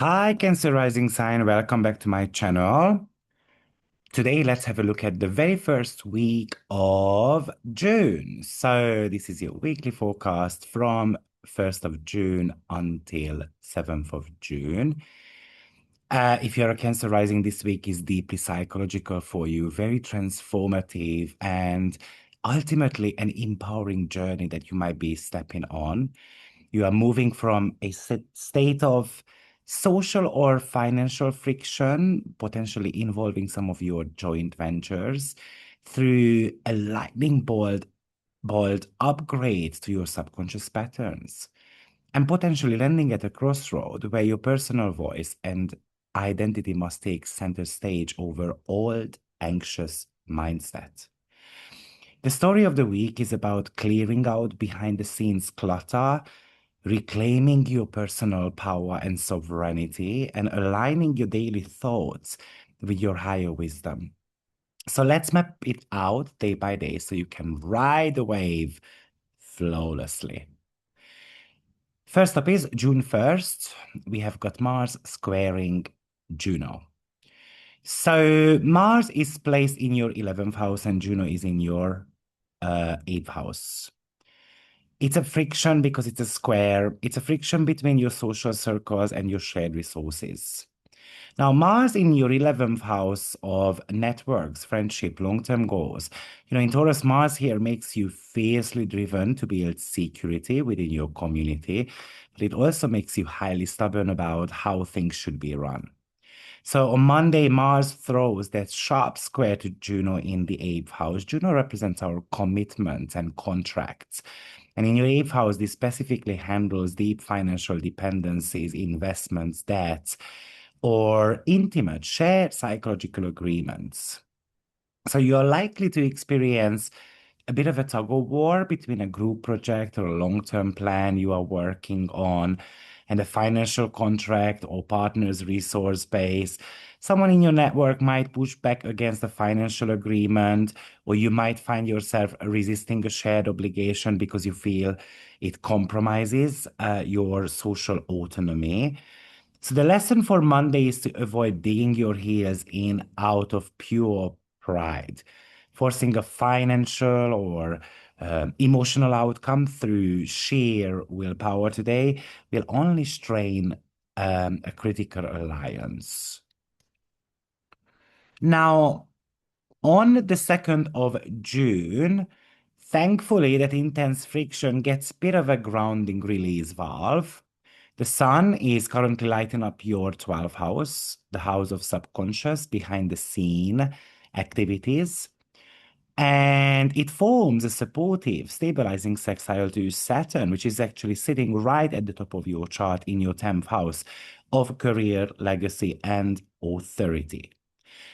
Hi, Cancer Rising Sign. Welcome back to my channel. Today, let's have a look at the very first week of June. So, this is your weekly forecast from 1st of June until 7th of June. If you're a Cancer Rising, this week is deeply psychological for you, very transformative, and ultimately an empowering journey that you might be stepping on. You are moving from a state of social or financial friction, potentially involving some of your joint ventures, through a bold upgrade to your subconscious patterns, and potentially landing at a crossroad where your personal voice and identity must take center stage over old, anxious mindset. The story of the week is about clearing out behind the scenes clutter, reclaiming your personal power and sovereignty, and aligning your daily thoughts with your higher wisdom. So let's map it out day by day so you can ride the wave flawlessly. First up is June 1st. We have got Mars squaring Juno. So Mars is placed in your 11th house and Juno is in your 8th house. It's a friction because it's a square. It's a friction between your social circles and your shared resources. Now, Mars in your 11th house of networks, friendship, long-term goals. In Taurus, Mars here makes you fiercely driven to build security within your community, but it also makes you highly stubborn about how things should be run. So on Monday, Mars throws that sharp square to Juno in the 8th house. Juno represents our commitments and contracts. And in your 8th house, this specifically handles deep financial dependencies, investments, debts, or intimate shared psychological agreements. So you're likely to experience a bit of a tug of war between a group project or a long-term plan you are working on and a financial contract or partner's resource base. Someone in your network might push back against a financial agreement, or you might find yourself resisting a shared obligation because you feel it compromises your social autonomy. So the lesson for Monday is to avoid digging your heels in out of pure pride. Forcing a financial or emotional outcome through sheer willpower today will only strain a critical alliance. Now, on the 2nd of June, thankfully, that intense friction gets a bit of a grounding release valve. The sun is currently lighting up your 12th house, the house of subconscious, behind the scene activities. And it forms a supportive, stabilizing sextile to Saturn, which is actually sitting right at the top of your chart in your 10th house of career, legacy, and authority.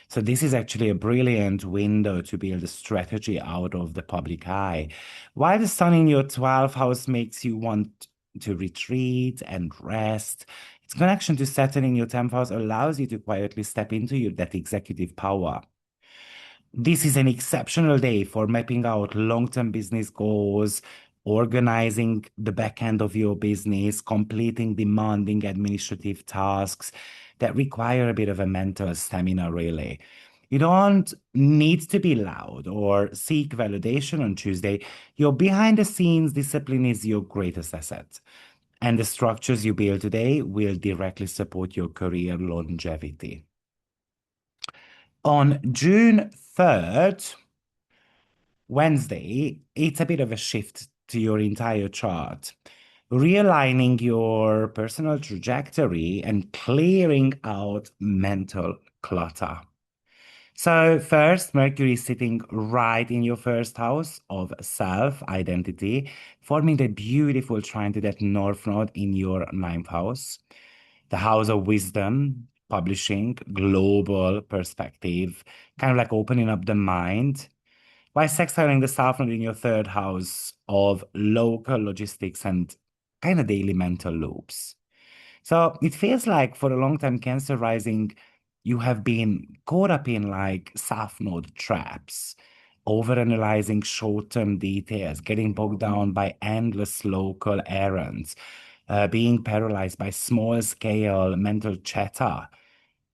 So this is actually a brilliant window to build a strategy out of the public eye. While the sun in your 12th house makes you want to retreat and rest, its connection to Saturn in your 10th house allows you to quietly step into that executive power. This is an exceptional day for mapping out long-term business goals, organizing the back end of your business, completing demanding administrative tasks that require a bit of a mental stamina, really. You don't need to be loud or seek validation on Tuesday. Your behind the scenes discipline is your greatest asset. And the structures you build today will directly support your career longevity. On June 3rd, Wednesday, it's a bit of a shift to your entire chart, realigning your personal trajectory and clearing out mental clutter. So, first, Mercury is sitting right in your first house of self identity, forming a beautiful trine to that North Node in your ninth house, the house of wisdom, publishing, global perspective, kind of like opening up the mind by sextiling the South Node in your third house of local logistics and kind of daily mental loops. So it feels like for a long time, Cancer rising, you have been caught up in like South Node traps, overanalyzing short-term details, getting bogged down by endless local errands, being paralyzed by small-scale mental chatter.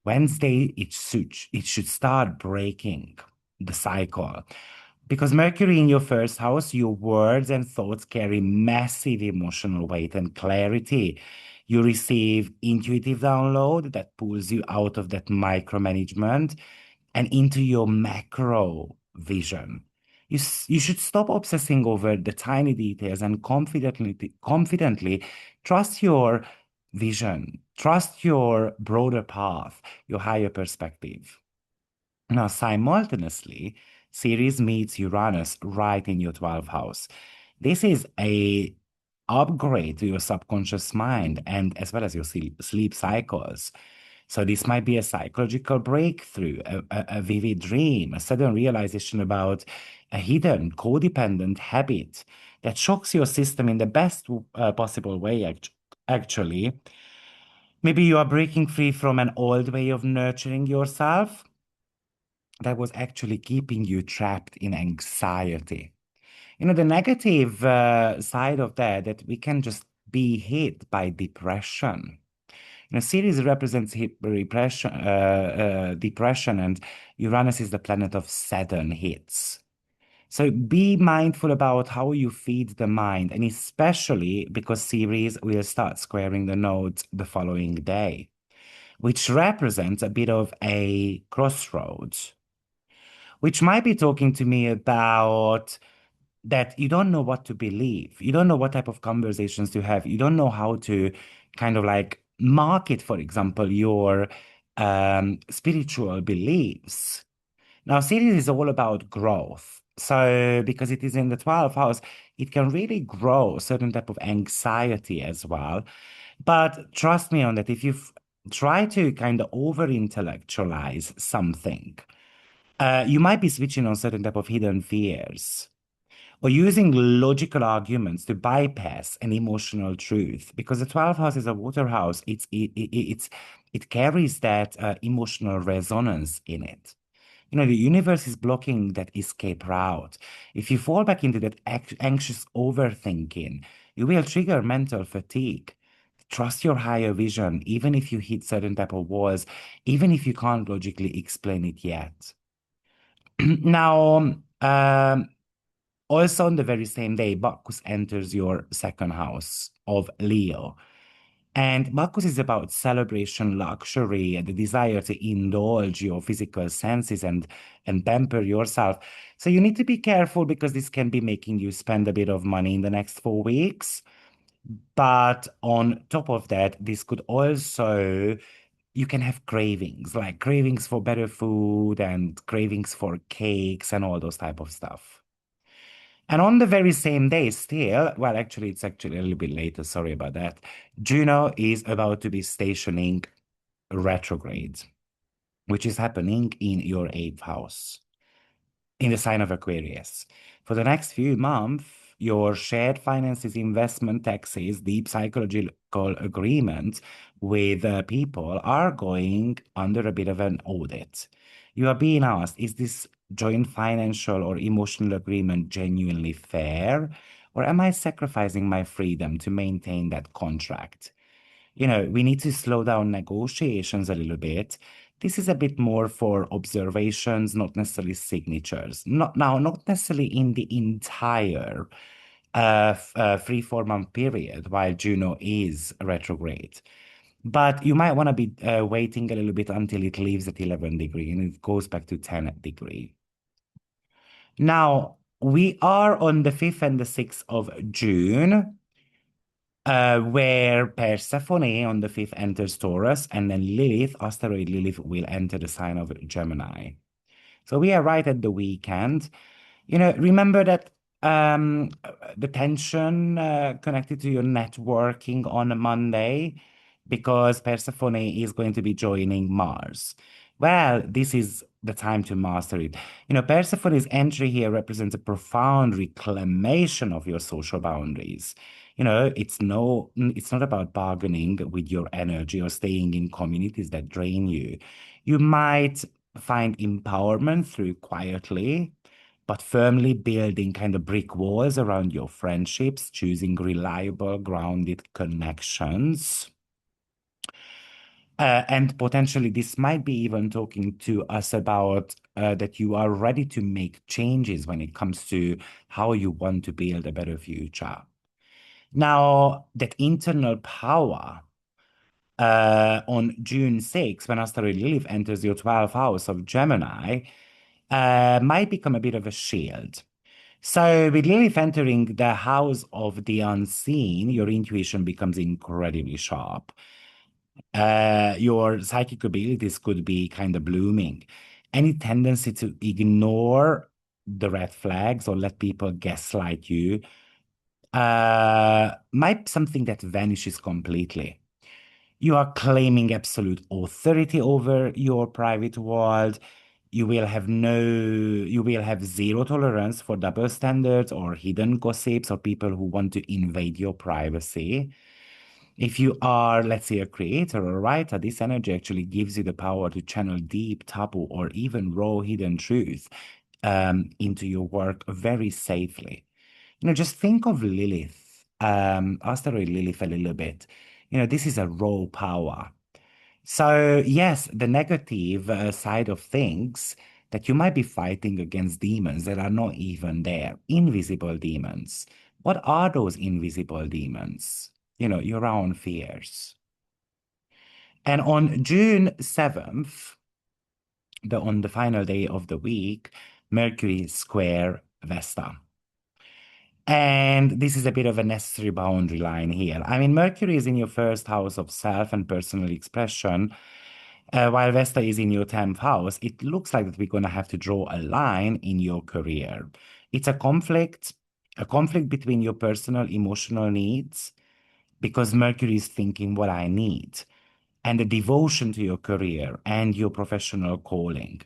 Wednesday, it should start breaking the cycle. Because Mercury in your first house, your words and thoughts carry massive emotional weight and clarity. You receive intuitive download that pulls you out of that micromanagement and into your macro vision. You should stop obsessing over the tiny details and confidently trust your vision, trust your broader path, your higher perspective. Now, simultaneously, Ceres meets Uranus right in your 12th house. This is a upgrade to your subconscious mind and as well as your sleep cycles. So this might be a psychological breakthrough, a vivid dream, a sudden realization about a hidden codependent habit that shocks your system in the best possible way, actually. Maybe you are breaking free from an old way of nurturing yourself that was actually keeping you trapped in anxiety. The negative side of that we can just be hit by depression. Ceres represents depression, and Uranus is the planet of sudden hits. So be mindful about how you feed the mind, and especially because Ceres will start squaring the nodes the following day, which represents a bit of a crossroads, which might be talking to me about that you don't know what to believe. You don't know what type of conversations to have. You don't know how to kind of like market, for example, your spiritual beliefs. Now, Sirius is all about growth. So, because it is in the 12th house, it can really grow a certain type of anxiety as well. But trust me on that, if you try to kind of over intellectualize something, you might be switching on certain type of hidden fears or using logical arguments to bypass an emotional truth because the 12th house is a water house. It carries that emotional resonance in it. The universe is blocking that escape route. If you fall back into that anxious overthinking, you will trigger mental fatigue. Trust your higher vision, even if you hit certain type of walls, even if you can't logically explain it yet. Now, also on the very same day, Bacchus enters your second house of Leo. And Bacchus is about celebration, luxury, and the desire to indulge your physical senses and pamper yourself. So you need to be careful because this can be making you spend a bit of money in the next 4 weeks. But on top of that, this could also, you can have cravings, like cravings for better food and cravings for cakes and all those type of stuff. And on the very same day, still, well, actually, it's actually a little bit later. Sorry about that. Juno is about to be stationing retrograde, which is happening in your eighth house, in the sign of Aquarius. For the next few months, your shared finances, investment, taxes, deep psychological agreements with people are going under a bit of an audit. You are being asked, is this joint financial or emotional agreement genuinely fair? Or am I sacrificing my freedom to maintain that contract? We need to slow down negotiations a little bit. This is a bit more for observations, not necessarily signatures. Not necessarily in the entire 3 4 month period while Juno is retrograde. But you might want to be waiting a little bit until it leaves at 11 degree and it goes back to 10 degree. Now, we are on the 5th and the 6th of June, where Persephone on the 5th enters Taurus, and then Lilith, asteroid Lilith, will enter the sign of Gemini. So we are right at the weekend. Remember that the tension connected to your networking on a Monday because Persephone is going to be joining Mars. Well, this is the time to master it. Persephone's entry here represents a profound reclamation of your social boundaries. It's not about bargaining with your energy or staying in communities that drain you. You might find empowerment through quietly, but firmly building kind of brick walls around your friendships, choosing reliable, grounded connections. And potentially, this might be even talking to us about that you are ready to make changes when it comes to how you want to build a better future. Now, that internal power on June 6th, when asteroid Lilith enters your 12th house of Gemini, might become a bit of a shield. So, with Lilith entering the house of the unseen, your intuition becomes incredibly sharp. Your psychic abilities could be kind of blooming. Any tendency to ignore the red flags or let people gaslight you might be something that vanishes completely. You are claiming absolute authority over your private world. You will have zero tolerance for double standards or hidden gossips or people who want to invade your privacy. If you are, let's say, a creator or a writer, this energy actually gives you the power to channel deep, taboo, or even raw hidden truth into your work very safely. Just think of Lilith, asteroid Lilith a little bit. This is a raw power. So, yes, the negative side of things that you might be fighting against demons that are not even there, invisible demons. What are those invisible demons? Your own fears. And on June 7th, on the final day of the week, Mercury square Vesta. And this is a bit of a necessary boundary line here. I mean, Mercury is in your first house of self and personal expression, while Vesta is in your 10th house. It looks like that we're going to have to draw a line in your career. It's a conflict between your personal emotional needs, because Mercury is thinking what I need, and the devotion to your career and your professional calling.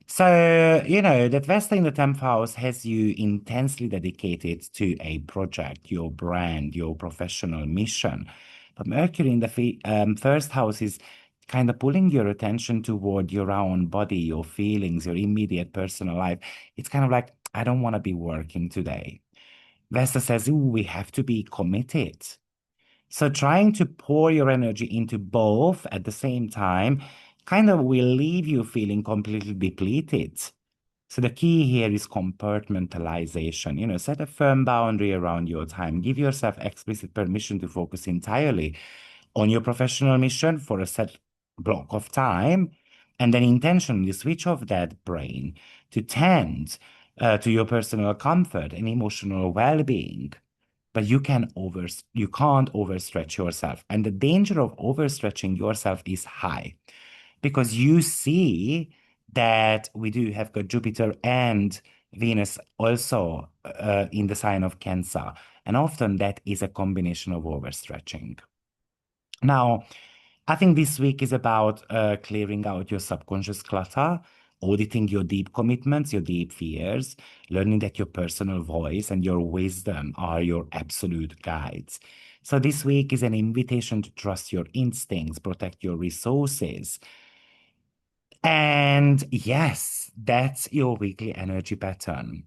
So, that Vesta in the 10th house has you intensely dedicated to a project, your brand, your professional mission. But Mercury in the first house is kind of pulling your attention toward your own body, your feelings, your immediate personal life. It's kind of like, I don't want to be working today. Vesta says, "Ooh, we have to be committed." So trying to pour your energy into both at the same time kind of will leave you feeling completely depleted. So the key here is compartmentalization. Set a firm boundary around your time. Give yourself explicit permission to focus entirely on your professional mission for a set block of time, and then intentionally switch off that brain to tend to your personal comfort and emotional well-being. But you can't overstretch yourself. And the danger of overstretching yourself is high, because you see that we do have got Jupiter and Venus also in the sign of Cancer. And often that is a combination of overstretching. Now, I think this week is about clearing out your subconscious clutter, auditing your deep commitments, your deep fears, learning that your personal voice and your wisdom are your absolute guides. So this week is an invitation to trust your instincts, protect your resources. And yes, that's your weekly energy pattern.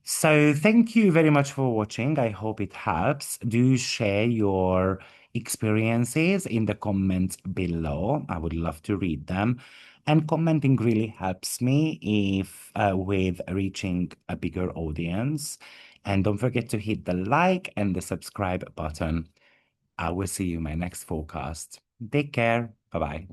So thank you very much for watching. I hope it helps. Do share your experiences in the comments below. I would love to read them. And commenting really helps me if with reaching a bigger audience. And don't forget to hit the like and the subscribe button. I will see you in my next forecast. Take care. Bye-bye.